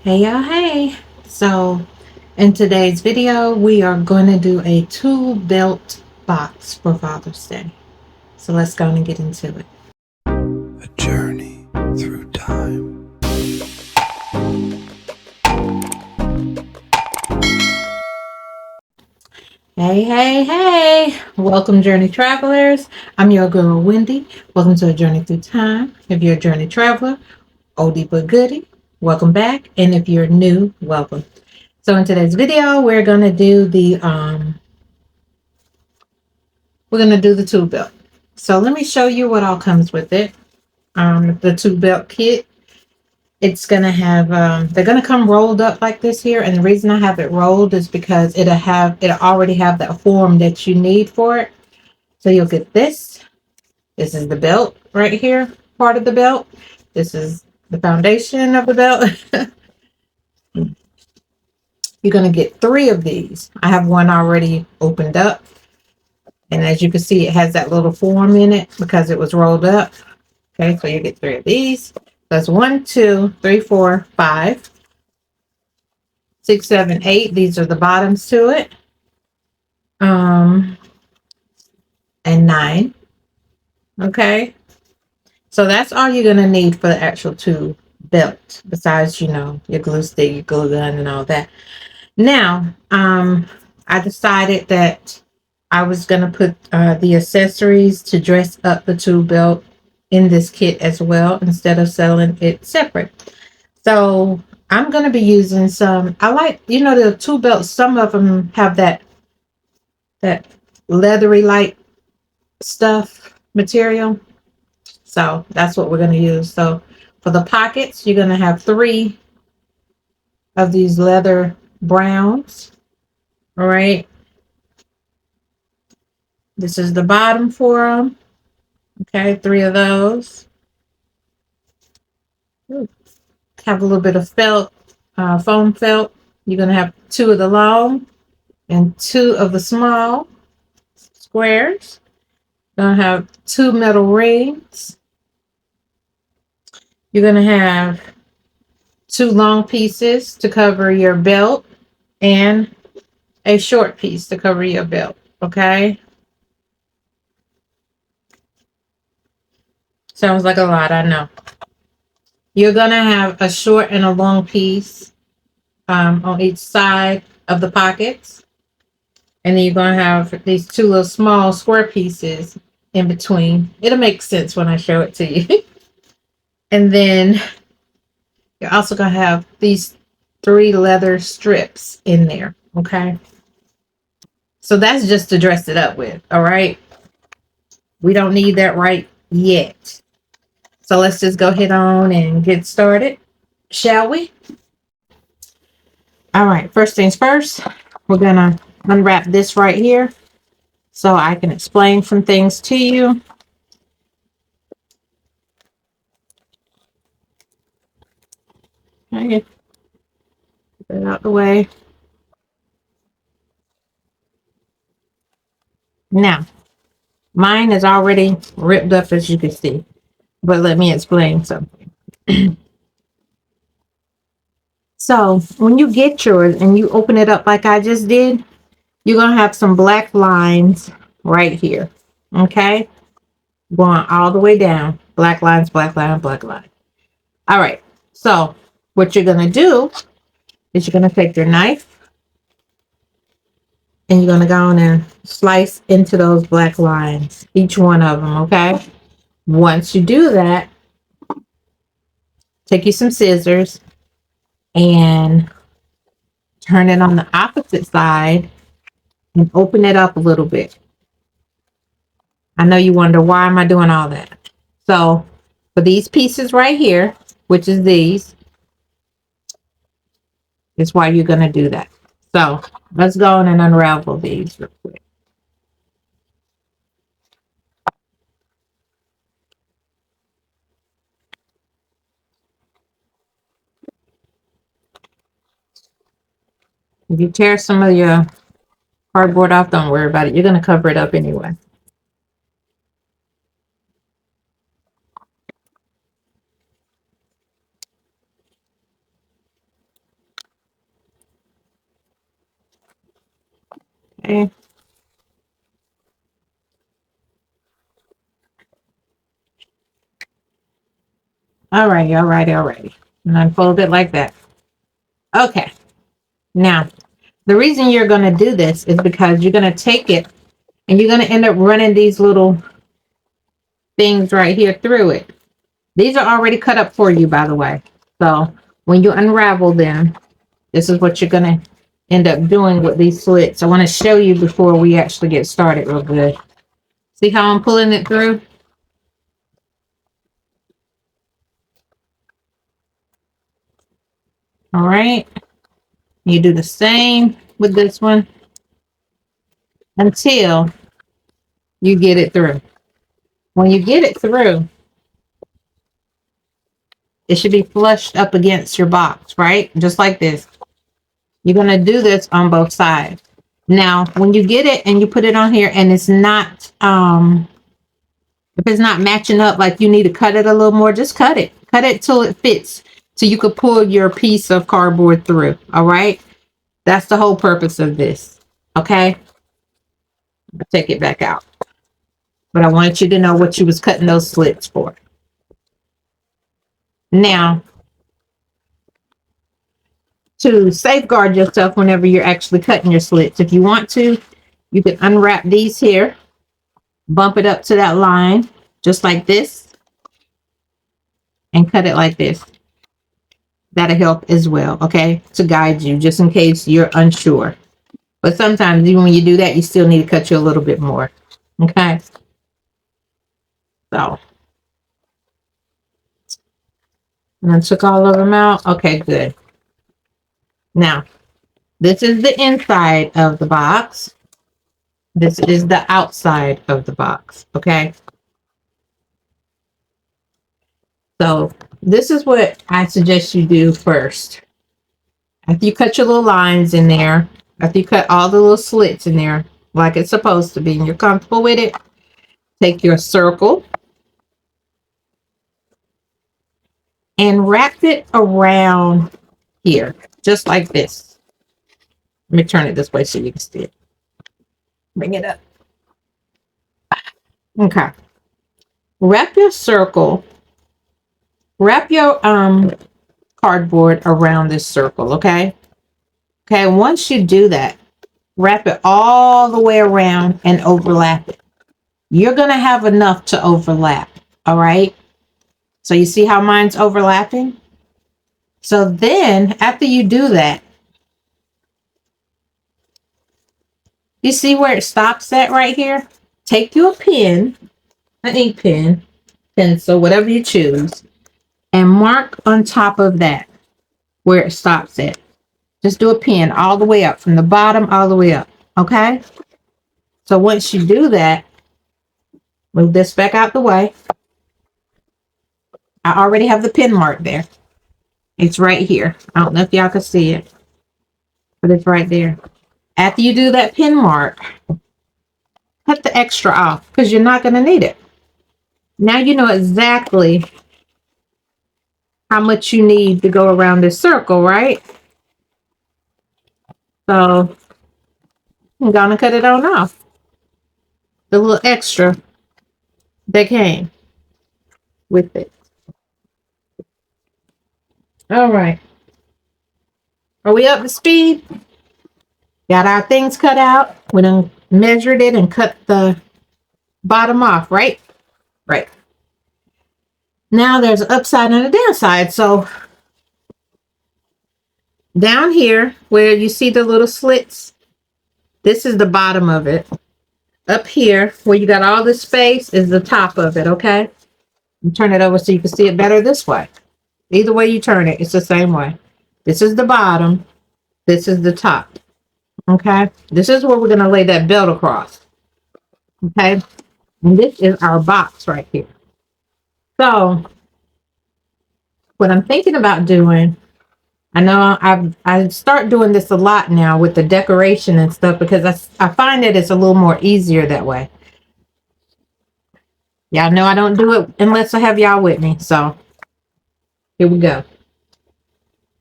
Hey y'all, hey. So in today's video, we are going to do a tool belt box for Father's Day. So let's go and get into it. A journey through time. Hey, hey, hey. Welcome, Journey Travelers. I'm your girl, Wendy. Welcome to A Journey Through Time. If you're a Journey Traveler, oldie but goodie, welcome back. And if you're new, welcome. So in today's video, we're going to do the tool belt. So let me show you what all comes with it. The tool belt kit. It's gonna have they're gonna come rolled up like this here, and the reason I have it rolled is because it'll already have that form that you need for it. So you'll get this is the belt right here, part of the belt. This is the foundation of the belt. You're gonna get 3 of these. I have one already opened up, and as you can see, it has that little form in it because it was rolled up. Okay, so you get 3 of these. That's 1, 2, 3, 4, 5, 6, 7, 8. These are the bottoms to it. And 9. Okay, so that's all you're gonna need for the actual tool belt, besides your glue stick, your glue gun, and all that. Now, I decided that I was gonna put the accessories to dress up the tool belt in this kit as well, instead of selling it separate. So I'm gonna be using some. I like, the tool belts. Some of them have that leathery like stuff material. So that's what we're going to use. So for the pockets, you're going to have 3 of these leather browns. All right. This is the bottom for them. Okay. 3 of those. Ooh. Have a little bit of felt, foam felt. You're going to have 2 of the long and 2 of the small squares. You're going to have 2 metal rings. You're going to have 2 long pieces to cover your belt and a short piece to cover your belt. Okay. Sounds like a lot, I know. You're going to have a short and a long piece on each side of the pockets. And then you're going to have these 2 little small square pieces in between. It'll make sense when I show it to you. And then you're also going to have these 3 leather strips in there. Okay. So that's just to dress it up with. All right. We don't need that right yet. So let's just go ahead on and get started, shall we? All right, first things first, we're gonna unwrap this right here so I can explain some things to you. Okay, get that out the way. Now, mine is already ripped up, as you can see, but let me explain something. So when you get yours and you open it up like I just did, you're gonna have some black lines right here. Okay, going all the way down. Black lines, black line, black line. All right. So what you're going to do is you're going to take your knife and you're going to go on and slice into those black lines, each one of them. Okay. Once you do that, take you some scissors and turn it on the opposite side and open it up a little bit. I know you wonder, why am I doing all that? So for these pieces right here, which is these, is why you're going to do that. So let's go on and unravel these real quick. If you tear some of your cardboard off, don't worry about it. You're going to cover it up anyway. Okay. Alrighty, alrighty, alrighty. And unfold it like that. Okay. Now, the reason you're going to do this is because you're going to take it and you're going to end up running these little things right here through it. These are already cut up for you, by the way. So when you unravel them, this is what you're going to end up doing with these slits. I want to show you before we actually get started real good. See how I'm pulling it through? All right. You do the same with this one until you get it through. When you get it through, it should be flushed up against your box, right? Just like this. You're going to do this on both sides. Now, when you get it and you put it on here and it's not, if it's not matching up, like you need to cut it a little more, just cut it. Cut it till it fits. So you could pull your piece of cardboard through. All right. That's the whole purpose of this. Okay. I'll take it back out. But I want you to know what you was cutting those slits for. Now, to safeguard yourself whenever you're actually cutting your slits, if you want to, you can unwrap these here, bump it up to that line, just like this, and cut it like this. That'll help as well, okay, to guide you, just in case you're unsure. But sometimes even when you do that, you still need to cut you a little bit more, okay? So, and I took all of them out. Okay, good. Now, this is the inside of the box. This is the outside of the box, okay? So this is what I suggest you do first. After you cut your little lines in there, after you cut all the little slits in there, like it's supposed to be, and you're comfortable with it, take your circle and wrap it around here, just like this. Let me turn it this way so you can see it. Bring it up. Okay. Wrap your circle, wrap your cardboard around this circle, okay? Okay, once you do that, wrap it all the way around and overlap it. You're going to have enough to overlap, all right? So you see how mine's overlapping? So then, after you do that, you see where it stops at right here? Take you a pen, an ink pen, pencil, whatever you choose, and mark on top of that where it stops at. Just do a pin all the way up, from the bottom all the way up, okay? So once you do that, move this back out the way. I already have the pin mark there. It's right here. I don't know if y'all can see it, but it's right there. After you do that pin mark, cut the extra off because you're not going to need it. Now you know exactly how much you need to go around this circle, right? So I'm going to cut it on off. The little extra that came with it. All right. Are we up to speed? Got our things cut out. We done measured it and cut the bottom off, right? Right. Now there's an upside and a downside. So down here where you see the little slits, this is the bottom of it. Up here where you got all this space is the top of it, okay? You turn it over so you can see it better this way. Either way you turn it, it's the same way. This is the bottom. This is the top. Okay? This is where we're going to lay that belt across. Okay? And this is our box right here. So, what I'm thinking about doing, I know I start doing this a lot now with the decoration and stuff because I find that it's a little more easier that way. Y'all know I don't do it unless I have y'all with me. So, here we go.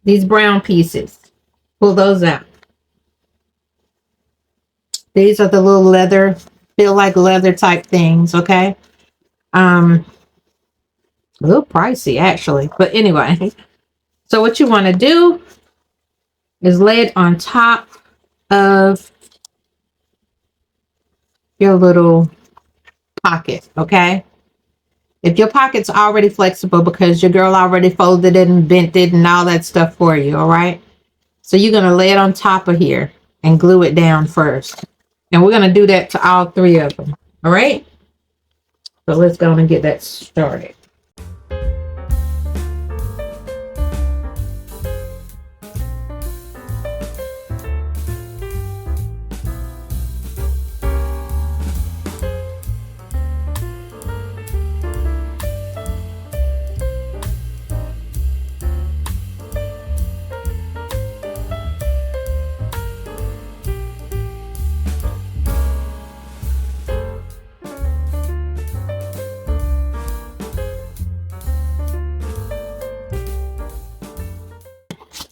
These brown pieces, pull those out. These are the little leather, feel like leather type things, okay? Um, a little pricey actually, but anyway. So what you want to do is lay it on top of your little pocket, okay? If your pocket's already flexible because your girl already folded it and bent it and all that stuff for you, all right? So you're going to lay it on top of here and glue it down first. And we're going to do that to all three of them, all right? So let's go and get that started.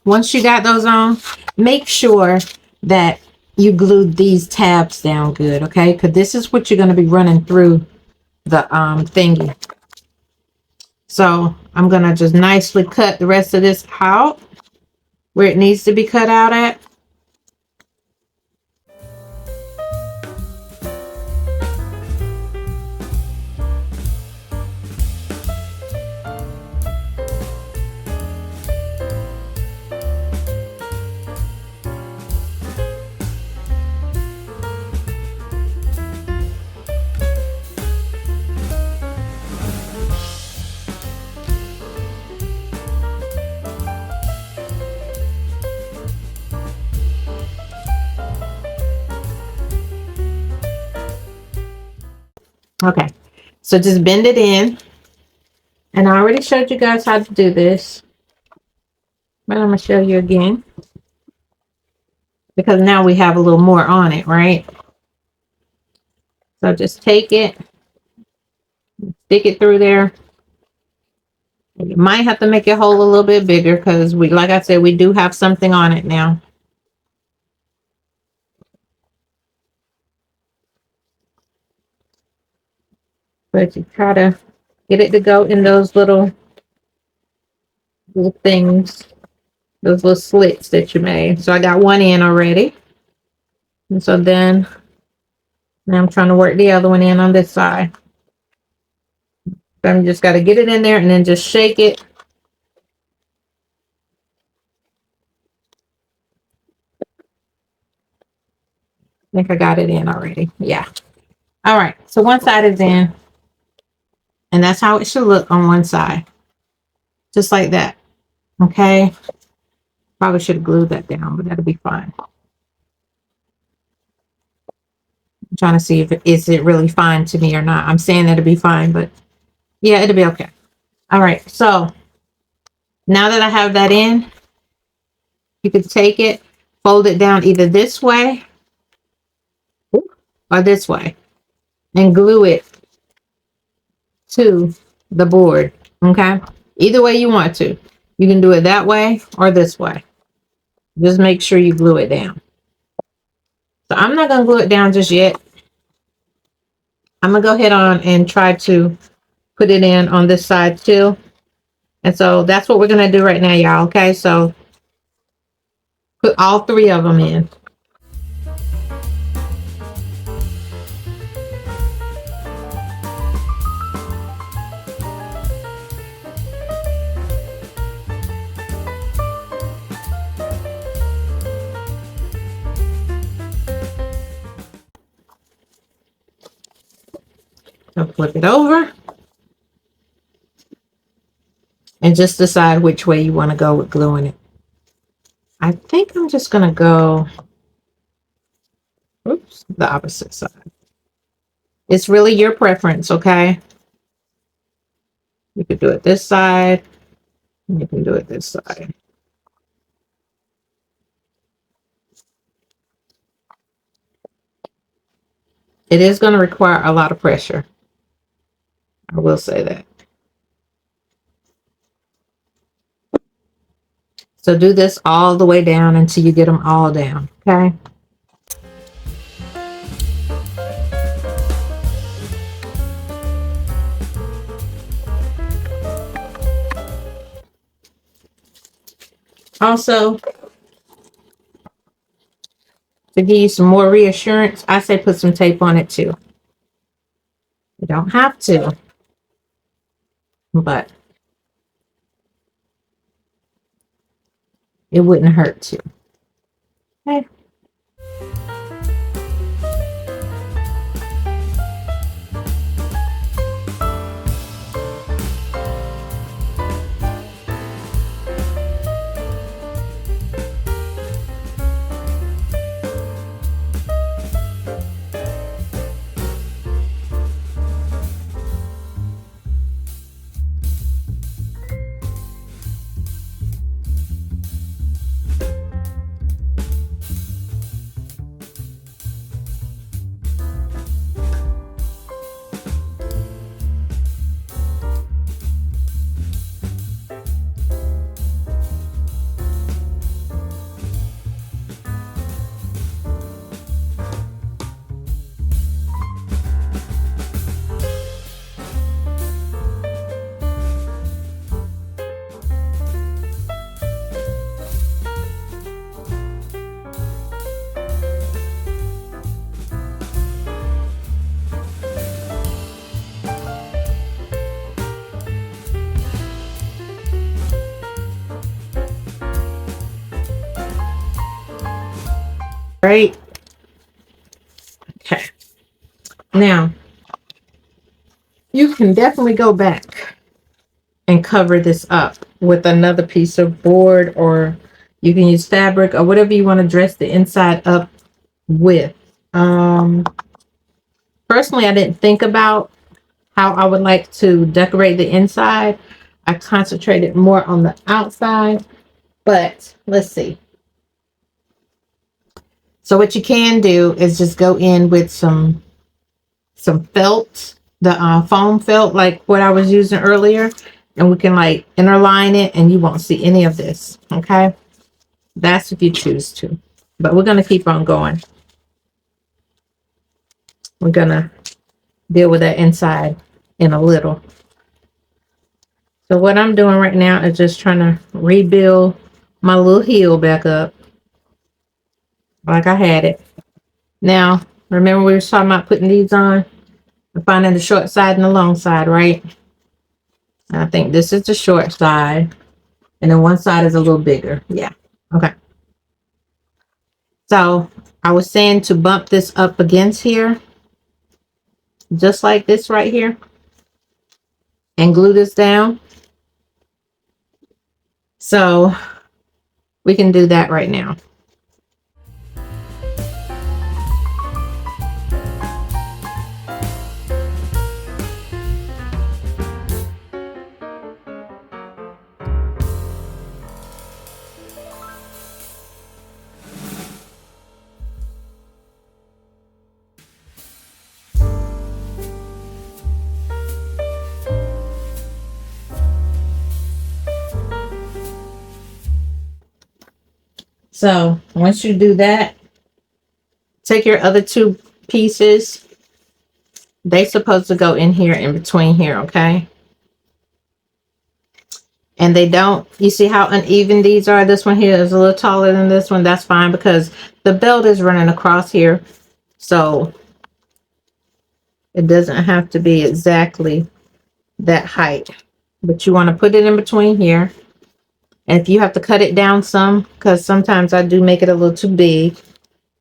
Once you got those on, make sure that you glued these tabs down good, okay? Because this is what you're going to be running through the thingy. So I'm going to just nicely cut the rest of this out where it needs to be cut out at. Okay, so just bend it in. And I already showed you guys how to do this, but I'm going to show you again because now we have a little more on it, right? So just take it, stick it through there. You might have to make your hole a little bit bigger because we, like I said, we do have something on it now. But you try to get it to go in those little things, those little slits that you made. So I got one in already. And so then now I'm trying to work the other one in on this side. So I'm just got to get it in there and then just shake it. I think I got it in already. Yeah. All right. So one side is in. And that's how it should look on one side. Just like that. Okay. Probably should have glued that down, but that'll be fine. I'm trying to see if is it really fine to me or not. I'm saying it'll be fine, but yeah, it'll be okay. All right. So now that I have that in, you can take it, fold it down either this way or this way and glue it to the board. Okay. Either way you want to. You can do it that way or this way. Just make sure you glue it down. So I'm not going to glue it down just yet. I'm going to go ahead on and try to put it in on this side too. And so that's what we're going to do right now, y'all. Okay. So put all three of them in. So flip it over and just decide which way you want to go with gluing it. I think I'm just going to go, oops, the opposite side. It's really your preference, okay? You could do it this side, and you can do it this side. It is going to require a lot of pressure. I will say that. So do this all the way down until you get them all down, okay? Also, to give you some more reassurance, I say put some tape on it too. You don't have to, but it wouldn't hurt to. Okay. Right. Okay. Now, you can definitely go back and cover this up with another piece of board, or you can use fabric or whatever you want to dress the inside up with. Um, Personally, I didn't think about how I would like to decorate the inside. I concentrated more on the outside, but let's see. So what you can do is just go in with some felt, the foam felt, like what I was using earlier, and we can like interline it, and you won't see any of this. Okay, that's if you choose to, but we're gonna keep on going. We're gonna deal with that inside in a little. So what I'm doing right now is just trying to rebuild my little heel back up like I had it. Now, remember we were talking about putting these on and finding the short side and the long side, right? And I think this is the short side, and then one side is a little bigger. Yeah. Okay. So I was saying to bump this up against here, just like this right here, and glue this down. So we can do that right now. So once you do that, take your other two pieces. They're supposed to go in here, in between here, okay? And they don't, you see how uneven these are? This one here is a little taller than this one. That's fine because the belt is running across here. So it doesn't have to be exactly that height. But you want to put it in between here. And if you have to cut it down some, because sometimes I do make it a little too big,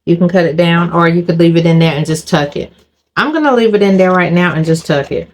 you can cut it down, or you could leave it in there and just tuck it. I'm going to leave it in there right now and just tuck it.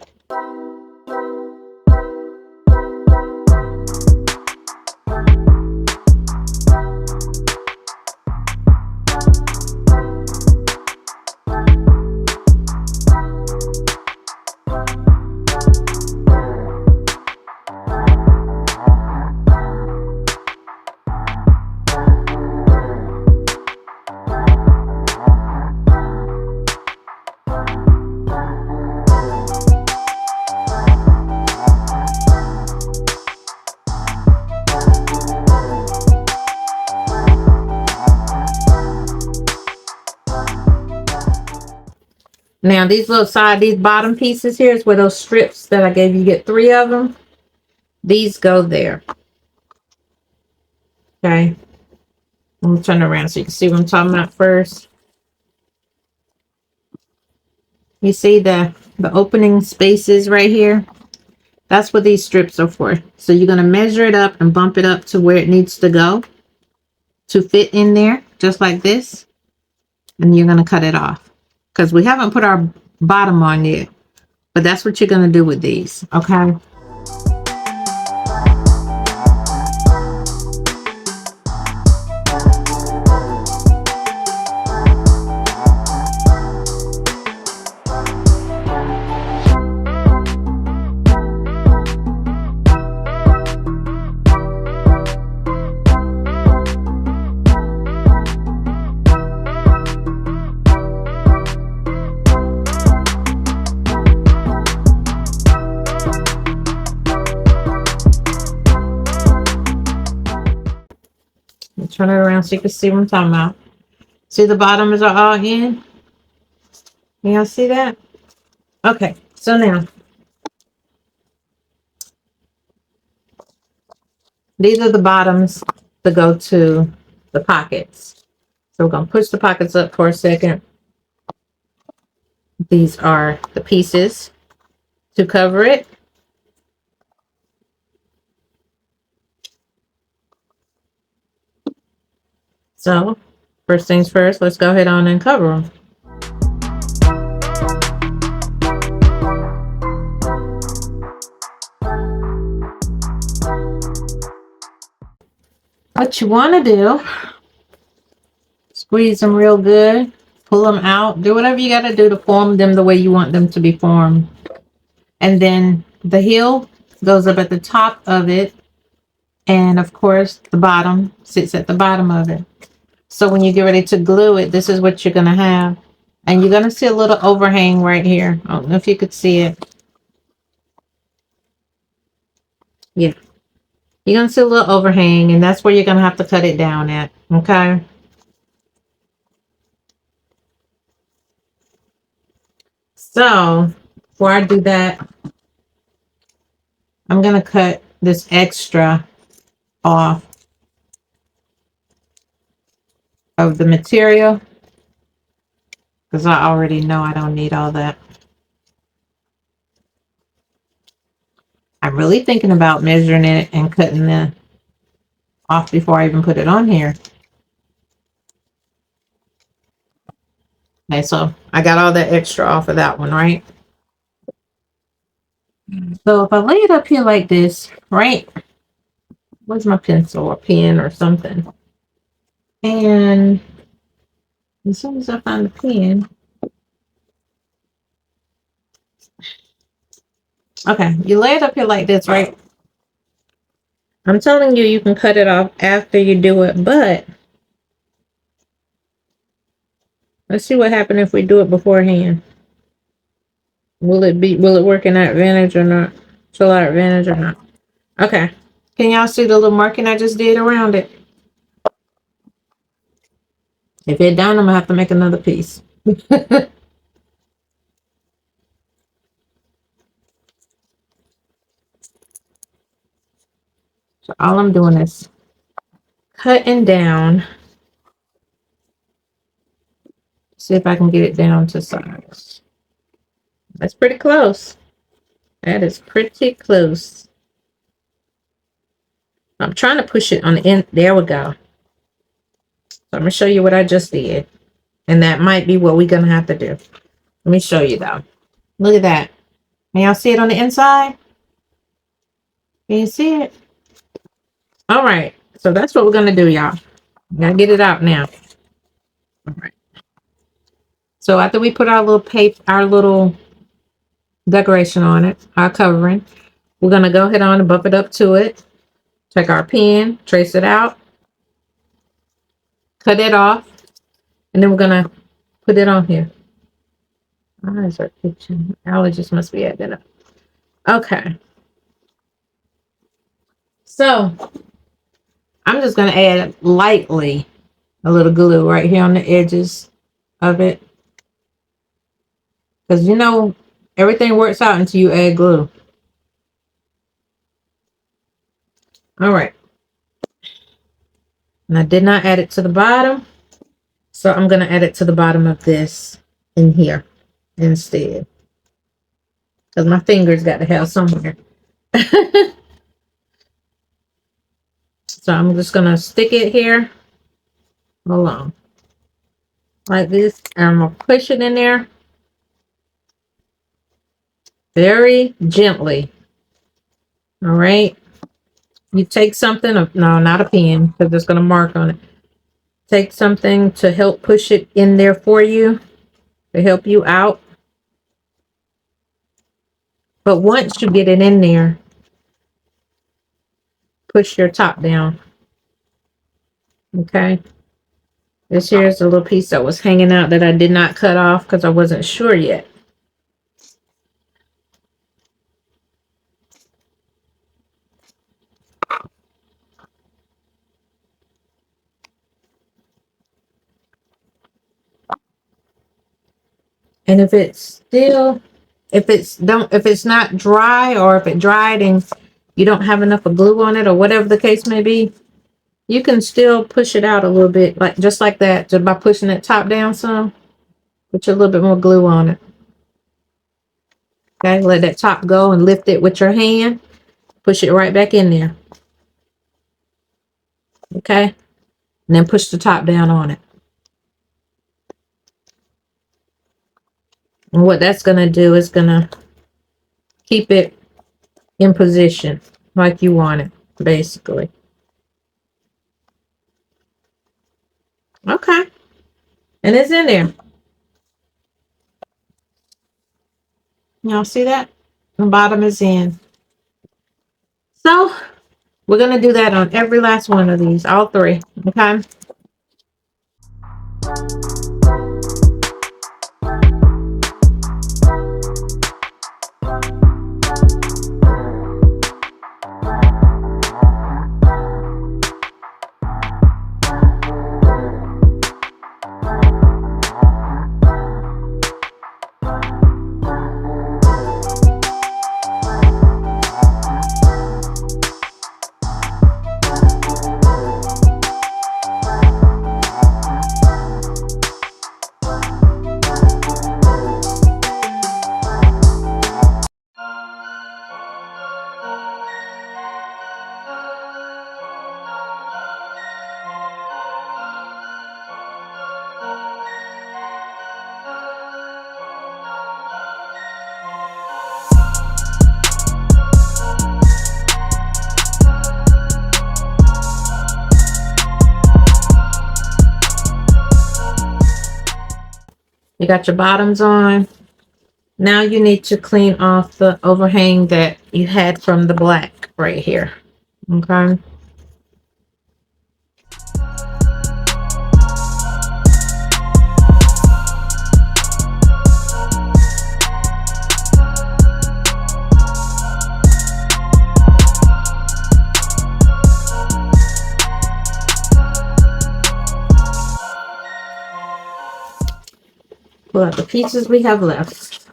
Now these little side, these bottom pieces here is where those strips that I gave you, get 3 of them. These go there. Okay. Let me turn around so you can see what I'm talking about first. You see the opening spaces right here? That's what these strips are for. So you're going to measure it up and bump it up to where it needs to go to fit in there, just like this. And you're going to cut it off because we haven't put our bottom on yet. But that's what you're going to do with these, okay? Turn it around so you can see what I'm talking about. See the bottoms are all in? Y'all see that? Okay, so now these are the bottoms to go to the pockets. So we're going to push the pockets up for a second. These are the pieces to cover it. So first things first, let's go ahead on and cover them. What you want to do, squeeze them real good, pull them out, do whatever you got to do to form them the way you want them to be formed. And then the heel goes up at the top of it. And of course, the bottom sits at the bottom of it. So when you get ready to glue it, this is what you're going to have. And you're going to see a little overhang right here. I don't know if you could see it. Yeah. You're going to see a little overhang, and that's where you're going to have to cut it down at. Okay. So before I do that, I'm going to cut this extra off of the material because I already know I don't need all that. I'm really thinking about measuring it and cutting the off before I even put it on here. Okay, so I got all that extra off of that one, right? So if I lay it up here like this, right? Where's my pencil or pen or something? And as soon as I find the pen, okay, you lay it up here like this, right? I'm telling you, you can cut it off after you do it, but let's see what happens if we do it beforehand. Will it work in our advantage or not? To our advantage or not? Okay. Can y'all see the little marking I just did around it? If it don't, I'm gonna have to make another piece. So all I'm doing is cutting down. See if I can get it down to size. That's pretty close. That is pretty close. I'm trying to push it on the end. There we go. So I'm gonna show you what I just did. And that might be what we're gonna have to do. Let me show you though. Look at that. Can y'all see it on the inside? Can you see it? All right. So that's what we're gonna do, y'all. Gotta get it out now. All right. So after we put our little paper, our little decoration on it, our covering, we're gonna go ahead on and bump it up to it. Take our pen, trace it out, cut it off, and then we're gonna put it on here. My eyes are itching. Allergies must be acting up. Okay. So I'm just gonna add lightly a little glue right here on the edges of it. Because you know everything works out until you add glue. All right. And I did not add it to the bottom. So I'm going to add it to the bottom of this in here instead. Because my fingers got to have somewhere. So I'm just going to stick it here. Hold on. Like this. And I'm going to push it in there. Very gently. All right. You take something. No, not a pen. Because it's going to mark on it. Take something to help push it in there for you. To help you out. But once you get it in there, push your top down. Okay. This here is a little piece that was hanging out that I did not cut off because I wasn't sure yet. And if it's still, if it's not dry, or if it dried and you don't have enough of glue on it, or whatever the case may be, you can still push it out a little bit, like just like that, just by pushing it top down some. Put a little bit more glue on it. Okay, let that top go and lift it with your hand. Push it right back in there. Okay, and then push the top down on it. And what that's going to do is going to keep it in position like you want it, basically. Okay, and it's in there. Y'all see that? The bottom is in. So we're going to do that on every last one of these, all three. Okay. You got your bottoms on. Now you need to clean off the overhang that you had from the black right here. Okay. Pull out the pieces we have left.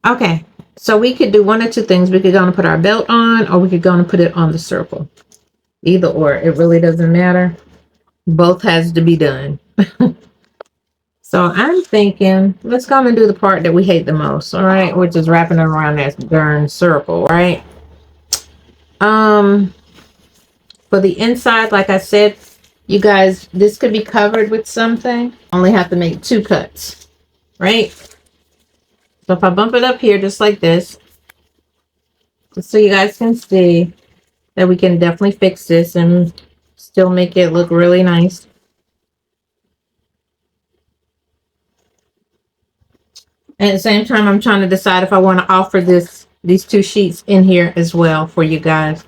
Okay, so we could do one or two things. We could go and put our belt on, or we could go and put it on the circle. Either or, it really doesn't matter. Both has to be done. So I'm thinking, let's go and do the part that we hate the most, all right? Which is wrapping it around that darn circle, right? For the inside, like I said, you guys, this could be covered with something. Only have to make 2 cuts, right? So if I bump it up here just like this, just so you guys can see that we can definitely fix this and still make it look really nice. And at the same time, I'm trying to decide if I want to offer these 2 sheets in here as well for you guys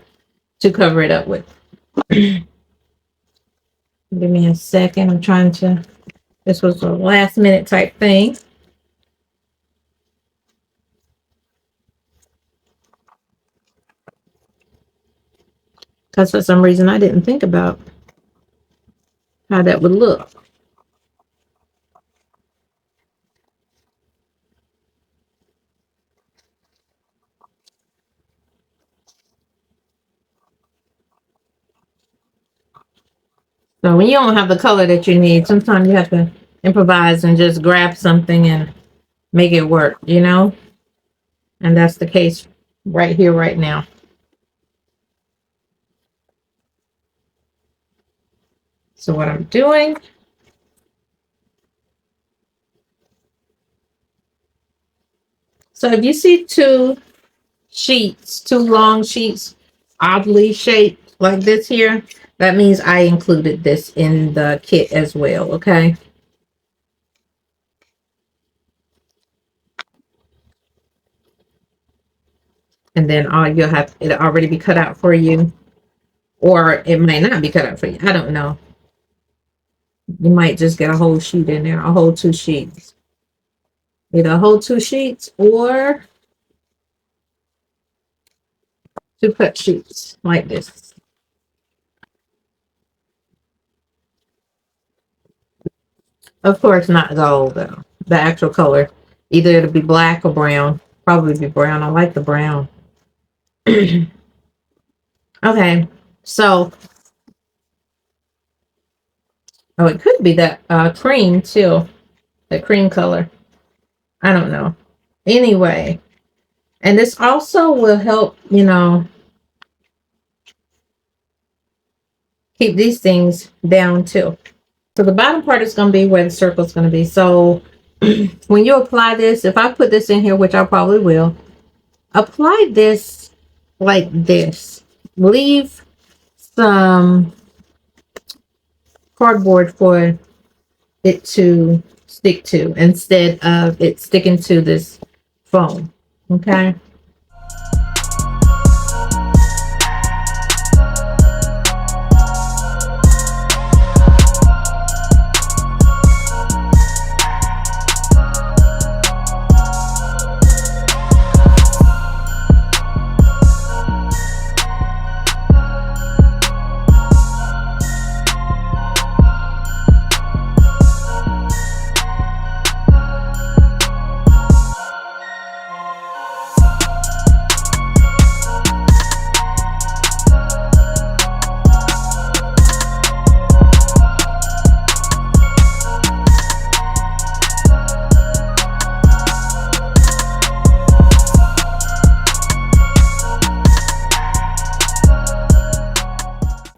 to cover it up with. Give me a second. I'm trying to, this was a last minute type thing. Because for some reason I didn't think about how that would look. So when you don't have the color that you need, sometimes you have to improvise and just grab something and make it work, you know? And that's the case right here, right now. So what I'm doing, so if you see two long sheets, oddly shaped like this here, that means I included this in the kit as well, okay? And then all you'll have, it'll already be cut out for you, or it might not be cut out for you. I don't know. You might just get a whole sheet in there, a whole two sheets. Either a whole two sheets or two cut sheets like this. Of course, not gold though. The actual color. Either it'll be black or brown. Probably be brown. I like the brown. Okay. So, oh, it could be that cream too. The cream color. I don't know. Anyway, and this also will help, keep these things down too. So the bottom part is going to be where the circle is going to be. So when you apply this, if I put this in here, which I probably will, apply this like this. Leave some cardboard for it to stick to instead of it sticking to this foam. Okay.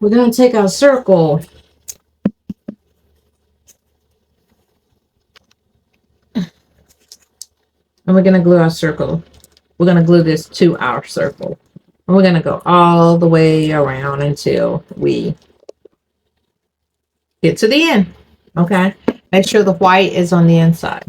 We're going to take our circle and we're going to glue our circle. We're going to glue this to our circle. And we're going to go all the way around until we get to the end. Okay. Make sure the white is on the inside.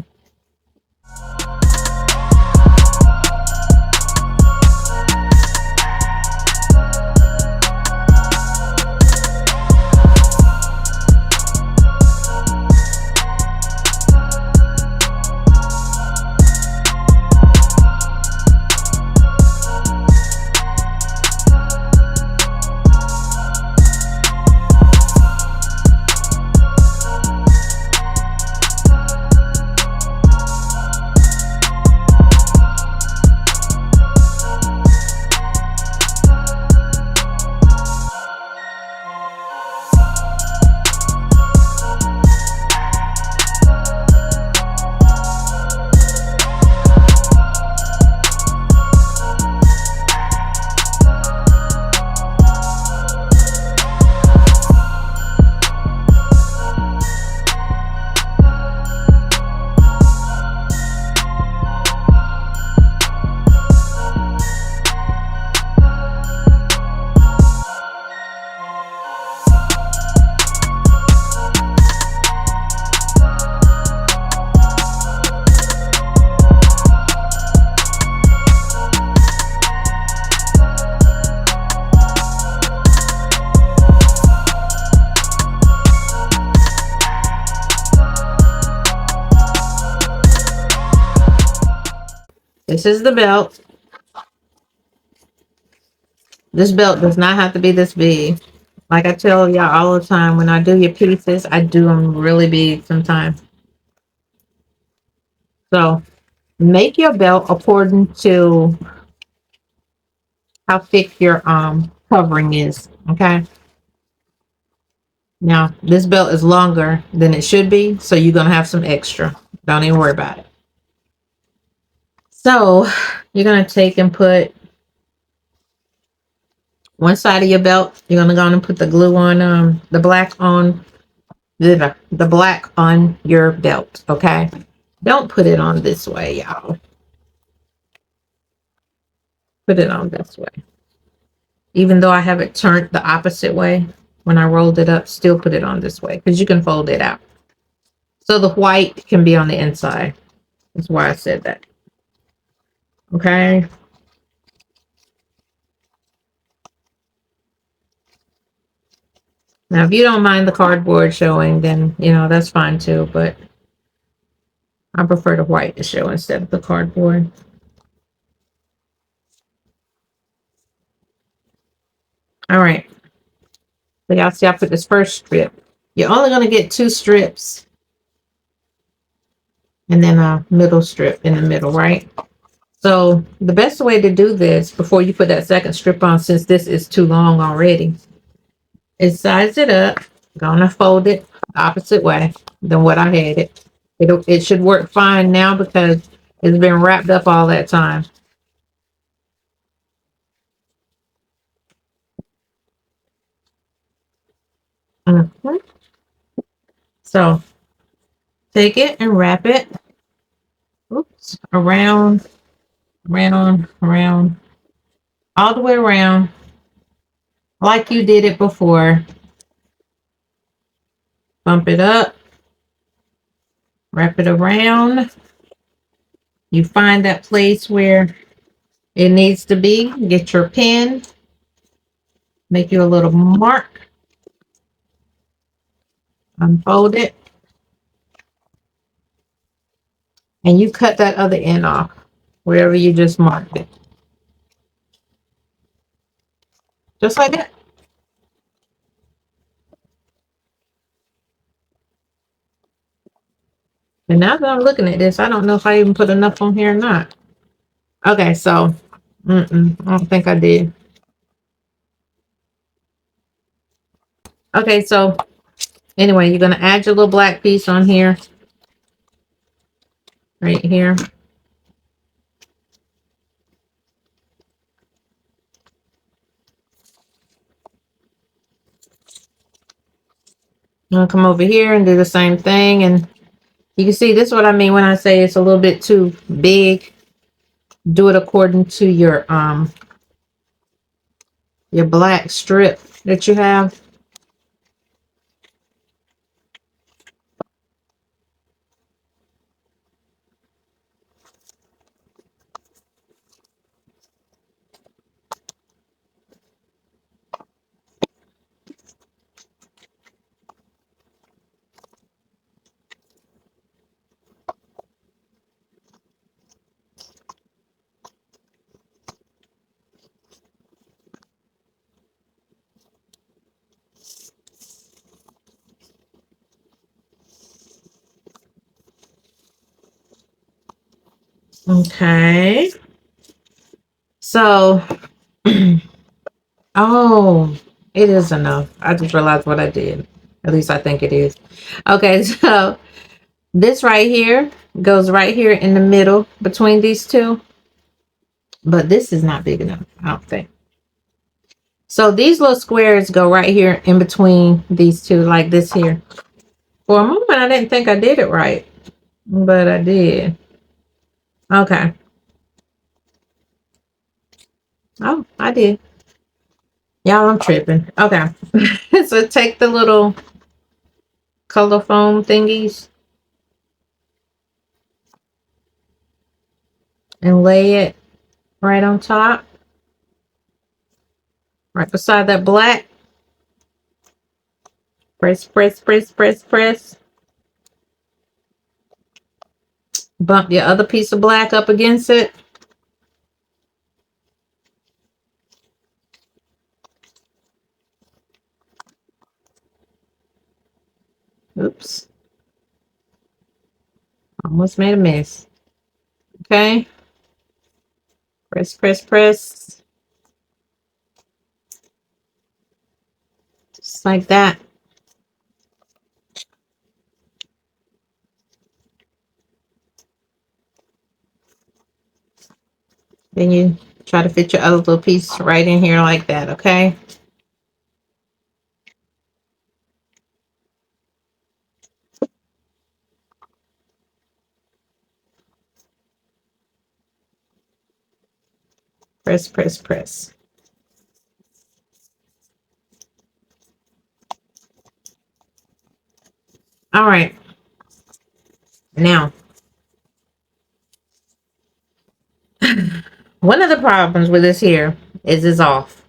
This is the belt. This belt does not have to be this big. Like I tell y'all all the time, when I do your pieces, I do them really big sometimes. So make your belt according to how thick your covering is. Okay. Now, this belt is longer than it should be, so you're going to have some extra. Don't even worry about it. So, you're going to take and put one side of your belt. You're going to go on and put the glue on, the black on, the black on your belt, okay? Don't put it on this way, y'all. Put it on this way. Even though I have it turned the opposite way, when I rolled it up, still put it on this way because you can fold it out. So the white can be on the inside. That's why I said that. Okay. Now, if you don't mind the cardboard showing, then, that's fine too. But I prefer the white to show instead of the cardboard. All right. So y'all see I put this first strip. You're only going to get 2 strips and then a middle strip in the middle, right? So the best way to do this before you put that second strip on, since this is too long already, is size it up. Gonna fold it the opposite way than what I had it. It should work fine now because it's been wrapped up all that time. Mhm. So take it and wrap it. Oops, around, around, all the way around, like you did it before. Bump it up, wrap it around. You find that place where it needs to be. Get your pen, make you a little mark, unfold it, and you cut that other end off wherever you just marked it. Just like that. And now that I'm looking at this, I don't know if I even put enough on here or not. Okay, so I don't think I did. Okay, so anyway, you're gonna add your little black piece on here, right here. I'm gonna come over here and do the same thing, and you can see this is what I mean when I say it's a little bit too big. Do it according to your black strip that you have. Okay. So, oh, it is enough. I just realized what I did. At least I think it is. Okay, so this right here goes right here in the middle between these two. But this is not big enough, I don't think. So these little squares go right here in between these two, like this here. For a moment, I didn't think I did it right, but I did. Okay. Oh, I did. Y'all, I'm tripping. Okay. So take the little color foam thingies and lay it right on top, right beside that black. Press, press, press, press, press. Bump your other piece of black up against it. Oops. Almost made a mess. Okay. Press, press, press. Just like that. Then you try to fit your other little piece right in here like that, okay? Press, press, press. All right. Now, one of the problems with this here is it's off.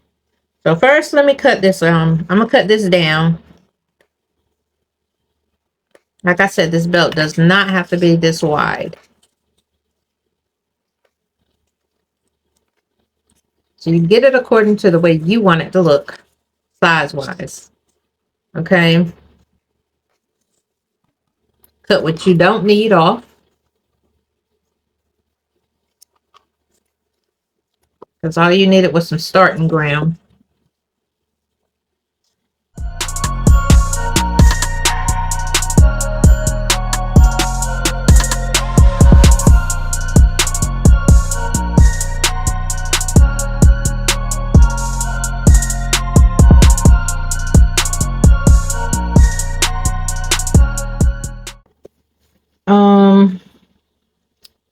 So first, let me cut this. I'm gonna cut this down. Like I said, this belt does not have to be this wide. So you get it according to the way you want it to look, size-wise. Okay. Cut what you don't need off. Because all you needed was some starting ground.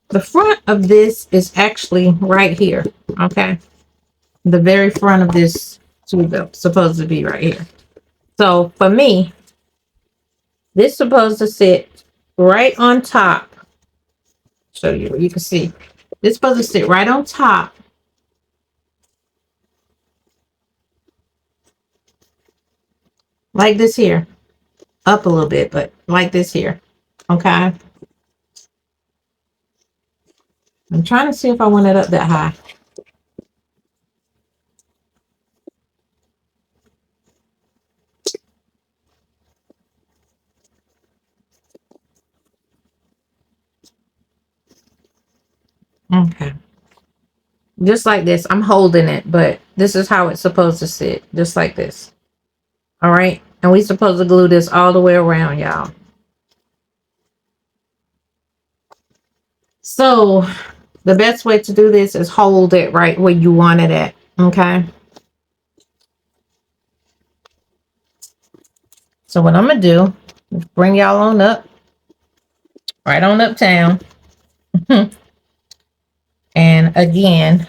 The front of this is actually right here. Okay. The very front of this tool belt supposed to be right here. So for me, this supposed to sit right on top. Show you what you can see. This supposed to sit right on top. Like this here. Up a little bit, but like this here. Okay. I'm trying to see if I want it up that high. Okay. Just like this. I'm holding it, but this is how it's supposed to sit. Just like this. All right. And we supposed to glue this all the way around, y'all. So the best way to do this is hold it right where you want it at. Okay. So what I'm going to do is bring y'all on up. Right on uptown. And again,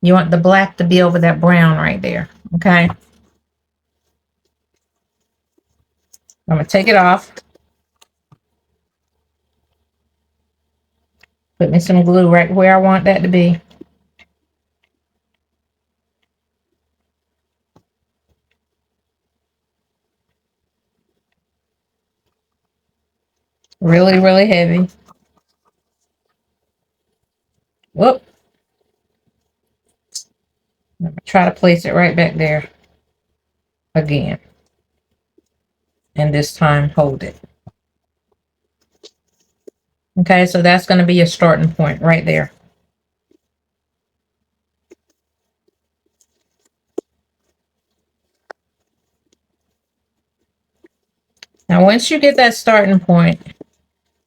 you want the black to be over that brown right there. Okay. I'm going to take it off. Put me some glue right where I want that to be. Really, really heavy. Whoop. I'm going to try to place it right back there again. And this time hold it. Okay, so that's going to be your starting point right there. Now, once you get that starting point,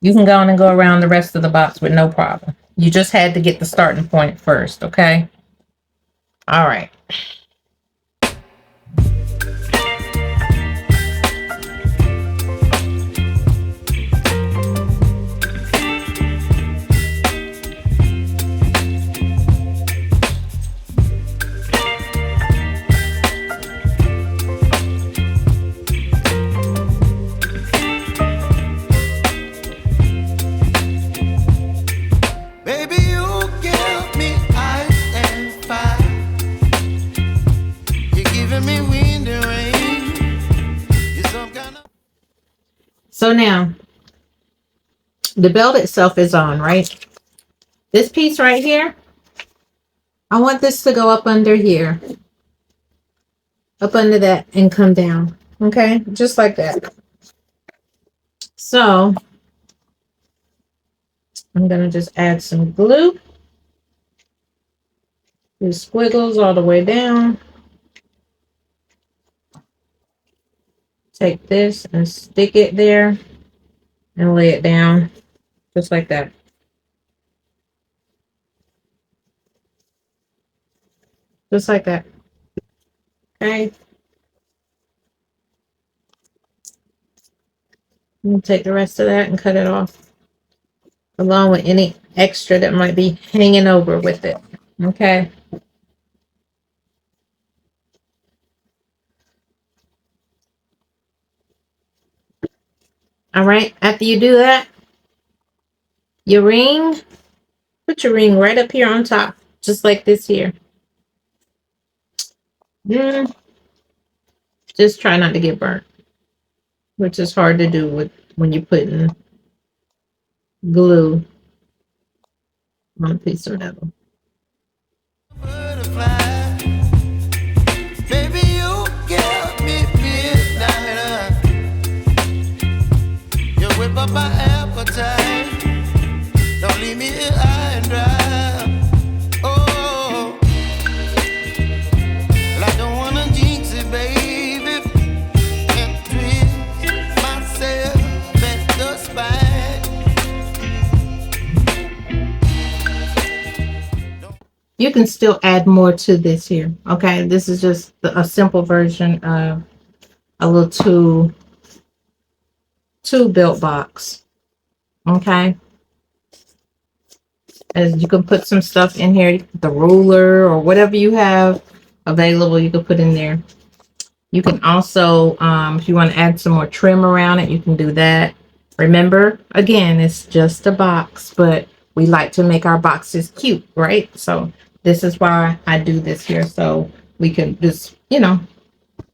you can go on and go around the rest of the box with no problem. You just had to get the starting point first, okay? All right. Baby, you give me ice and fire. You're giving me wind and rain. You're some kind of. So now, the belt itself is on, right? This piece right here, I want this to go up under here. Up under that and come down. Okay? Just like that. So, I'm going to just add some glue. Do squiggles all the way down. Take this and stick it there and lay it down just like that. just like that. Okay. And take the rest of that and cut it off, along with any extra that might be hanging over with it. Okay. All right. After you do that, your ring, put your ring right up here on top, just like this here. Mm, just try not to get burnt, which is hard to do with when you're putting glue on a piece of metal. Butterfly, baby, you give me midnight. You whip up my appetite. Don't leave me here high and dry. Oh, well, I don't wanna jinx it, baby. And twist myself at the spine. You can still add more to this here. Okay. This is just a simple version of a little two belt box. Okay. As you can put some stuff in here, the ruler or whatever you have available, you can put in there. You can also, if you want to add some more trim around it, you can do that. Remember, again, it's just a box, but we like to make our boxes cute, right? So this is why I do this here, so we can just,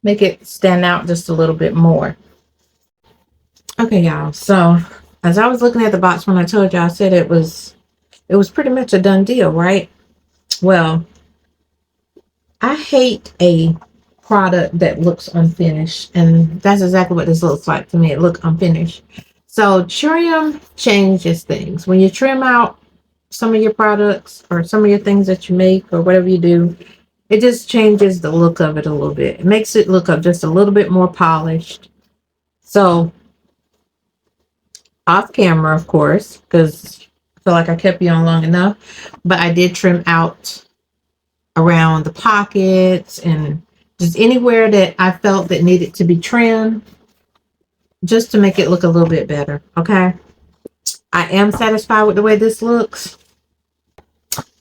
make it stand out just a little bit more. Okay, y'all. So as I was looking at the box when I told you, I said it was pretty much a done deal, right? Well, I hate a product that looks unfinished, and that's exactly what this looks like to me. It looks unfinished. So trim changes things. When you trim out some of your products or some of your things that you make or whatever you do, it just changes the look of it a little bit. It makes it look up just a little bit more polished. So off camera, of course, because I feel like I kept you on long enough, but I did trim out around the pockets and just anywhere that I felt that needed to be trimmed, just to make it look a little bit better. Okay. I am satisfied with the way this looks.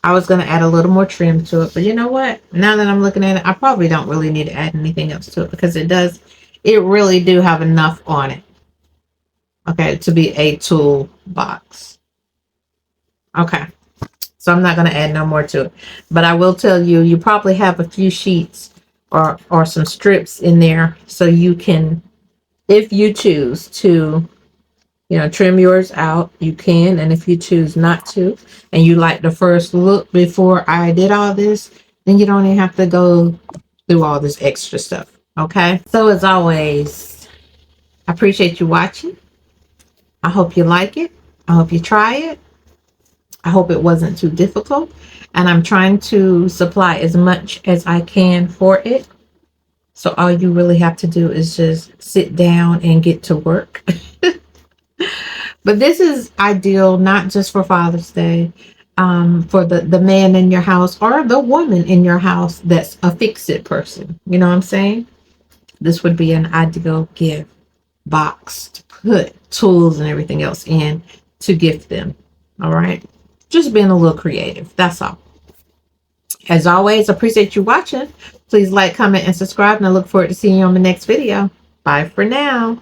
I was going to add a little more trim to it, but you know what? Now that I'm looking at it, I probably don't really need to add anything else to it because it really do have enough on it. Okay. To be a tool box. Okay. So I'm not going to add no more to it, but I will tell you, you probably have a few sheets or some strips in there, so you can, if you choose to, trim yours out, you can. And if you choose not to, and you like the first look before I did all this, then you don't even have to go through all this extra stuff. Okay. So as always, I appreciate you watching. I hope you like it. I hope you try it. I hope it wasn't too difficult, and I'm trying to supply as much as I can for it. So all you really have to do is just sit down and get to work. But this is ideal, not just for Father's Day, for the man in your house or the woman in your house that's a fix-it person. You know what I'm saying? This would be an ideal gift box to put tools and everything else in to gift them. All right. Just being a little creative. That's all. As always, appreciate you watching. Please like, comment, and subscribe, and I look forward to seeing you on the next video. Bye for now.